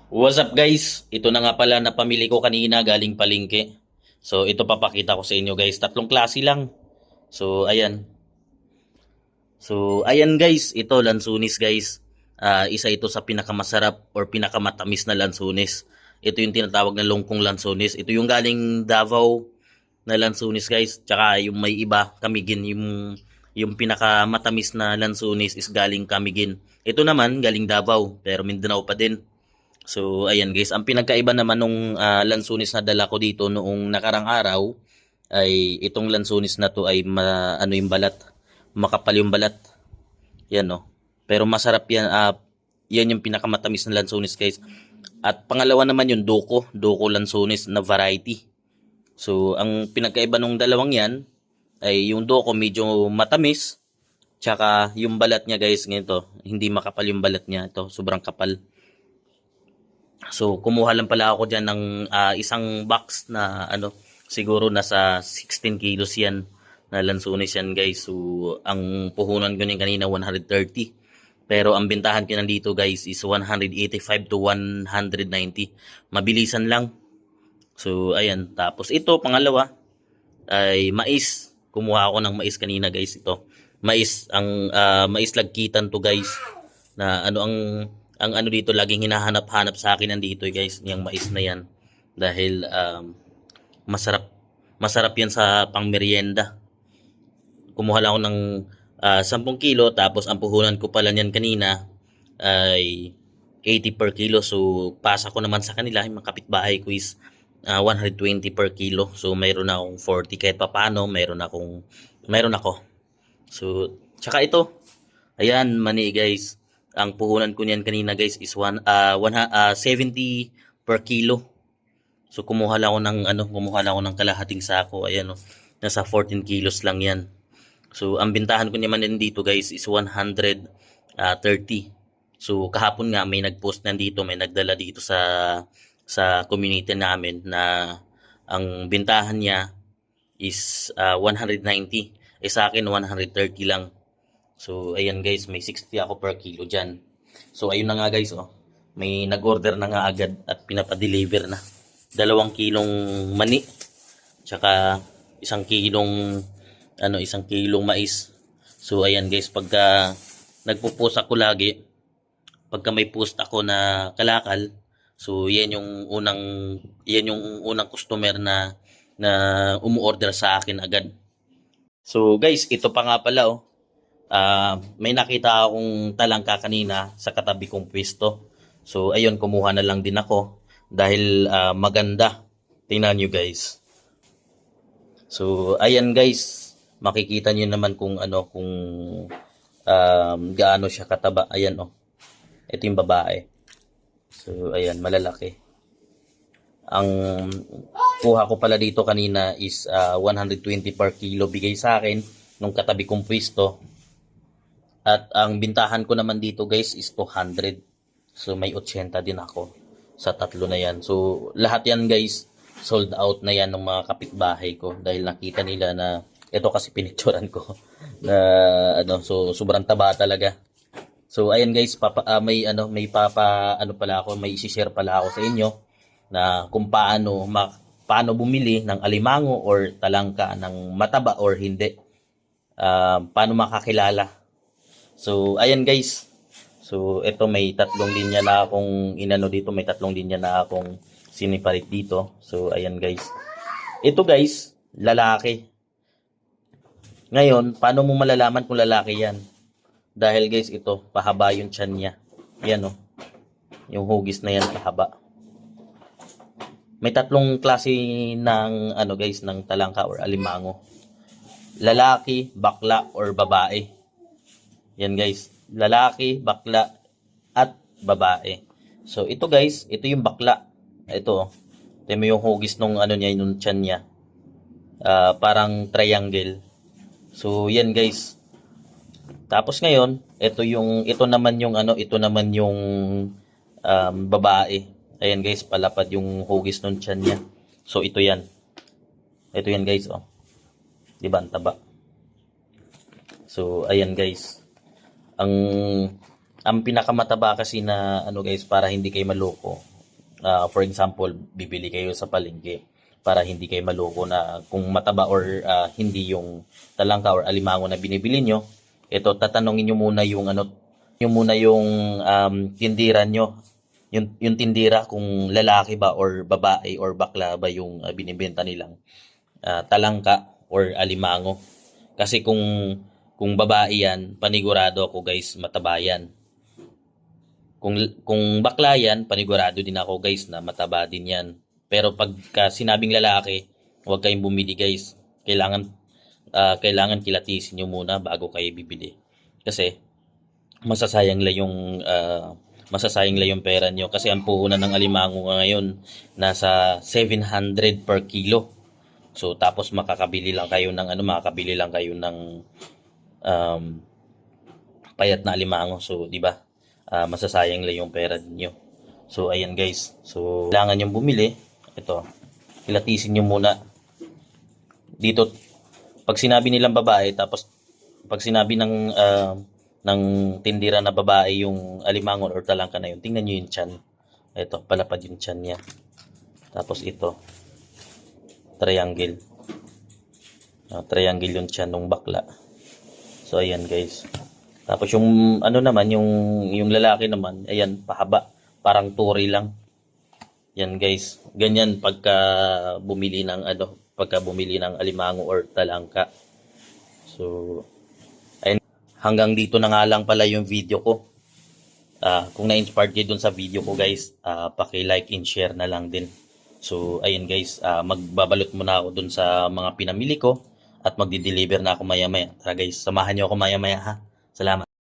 What's up guys? Ito na nga pala na pamili ko kanina galing palengke. So ito papakita ko sa inyo guys. Tatlong klase lang. So ayan. So ayan guys, ito lansunis guys. Isa ito sa pinakamasarap or pinakamatamis na lansunis. Ito yung tinatawag na longkong lansunis. Ito yung galing Davao na lansunis guys. Tsaka yung may iba, Camiguin. Yung pinakamatamis na lansunis is galing Camiguin. Ito naman galing Davao pero Mindanao pa din. So, ayan guys, ang pinagkaiba naman nung lansunis na dala ko dito noong nakarang araw ay itong lansunis na to ay ano yung balat, makapal yung balat. Yan no. Pero masarap yan, yan yung pinakamatamis na lansunis guys. At pangalawa naman yung doko lansunis na variety. So, ang pinagkaiba nung dalawang yan ay yung doko medyo matamis, tsaka yung balat niya guys, ganito, hindi makapal yung balat niya. Ito, sobrang kapal. So, kumuha lang pala ako dyan ng isang box na ano, siguro nasa 16 kilos yan na lansunis yan guys. So, ang puhunan ko niyan kanina 130. Pero ang bintahan ko nandito guys is 185 to 190. Mabilisan lang. So, ayan. Tapos ito, pangalawa, ay mais. Kumuha ako ng mais kanina guys. Ito, mais. Mais lagkitan to guys. Na ano ang ano dito laging hinahanap-hanap sa akin nandito guys, yung mais na yan dahil masarap yan sa pangmeryenda. Kumuha lang ako ng 10 kilo tapos ang puhunan ko pala niyan kanina ay 80 per kilo. So pasa ko naman sa kanila, yung mga kapitbahay ko is 120 per kilo. So mayroon na akong 40 kahit papaano, mayroon ako. So tsaka ito, ayan mani guys. Ang puhunan ko niyan kanina guys is 70 per kilo. So kumuha lang ako ng kalahating sako. Ayan oh. Nasa 14 kilos lang 'yan. So ang bintahan ko naman din dito guys is 130. So kahapon nga may nagpost nandito, may nagdala dito sa community namin na ang bintahan niya is 190. Sa akin 130 lang. So, ayan guys, may 60 ako per kilo dyan. So, ayun na nga guys, oh. May nag-order na nga agad at pinapa-deliver na. 2 kilong mani, tsaka 1 kilong, isang kilong mais. So, ayan guys, pagka nagpo-post ako lagi, pagka may post ako na kalakal, so, yan yung unang customer na umu-order sa akin agad. So, guys, ito pa nga pala, oh. May nakita akong talangka kanina sa katabi kong pwesto. So, ayun, kumuha na lang din ako dahil maganda. Tingnan nyo guys. So, ayan guys, makikita nyo naman kung gaano siya kataba. Ayan oh. Ito yung babae. So, ayan, malalaki. Ang kuha ko pala dito kanina is 120 per kilo bigay sa akin nung katabi kong pwesto. At ang bintahan ko naman dito guys is 200. So may 80 din ako sa tatlo na yan. So lahat yan guys sold out na yan ng mga kapitbahay ko dahil nakita nila na ito kasi pinicturean ko na so sobrang taba talaga. So ayan guys, may i-share pala ako sa inyo na kung paano bumili ng alimango or talangka ng mataba or hindi. Paano makakilala. So, ayan guys. So, ito may tatlong linya na akong may tatlong linya na akong siniparit dito. So, ayan guys. Ito guys, lalaki. Ngayon, paano mo malalaman kung lalaki yan? Dahil guys, ito, pahaba yung tiyan niya. Yan oh. Yung hugis na yan, pahaba. May tatlong klase ng, ng talangka or alimango. Lalaki, bakla, or babae. Yan guys, lalaki, bakla, at babae. So ito guys, ito yung bakla. Ito, ito yung hugis nung yung tiyan niya. Parang triangle. So yan guys. Tapos ngayon, ito naman yung babae. Ayan guys, palapad yung hugis nung tiyan niya. So ito yan. Ito yan guys, oh. 'Di ba ang taba? So ayan guys. Ang pinakamataba kasi na guys, para hindi kayo maloko, For example, bibili kayo sa palengke para hindi kayo maloko na kung mataba or hindi yung talangka or alimango na binibili nyo. Ito, tatanungin nyo muna yung tindira nyo. Yung tindira kung lalaki ba or babae or bakla ba yung binibenta nilang talangka or alimango. Kasi kung babae yan, panigurado ako guys, mataba yan. Kung bakla yan, panigurado din ako guys na mataba din yan. Pero pagka sinabing lalaki, huwag kayong bumili guys. Kailangan kilatisin nyo muna bago kayo bibili. Kasi masasayang lang yung pera nyo. Kasi ang puhunan ng alimango ngayon nasa 700 per kilo. So tapos makakabili lang kayo ng payat na alimango. So di ba? Masasayang lang yung pera niyo. So ayan guys. So kailangan yung bumili. Ito. Kilatisin niyo muna. Dito pag sinabi nilang babae tapos pag sinabi ng tindira na babae yung alimango or talangka na yun, tingnan niyo yung tiyan. Ito, palapad yung tiyan niya. Tapos ito. Triangle. Triangle yung tiyan ng bakla. So ayan guys. Tapos yung naman, yung lalaki naman, ayan, pahaba. Parang turi lang. Yan guys. Ganyan pagka bumili ng alimango or talangka. So, ayun. Hanggang dito na nga lang pala yung video ko. Kung na-inspired kayo dun sa video ko guys, paki-like and share na lang din. So, ayun guys, magbabalot muna ako dun sa mga pinamili ko at magdi-deliver na ako maya-maya. Tara guys, samahan niyo ako maya-maya ha. Salamat.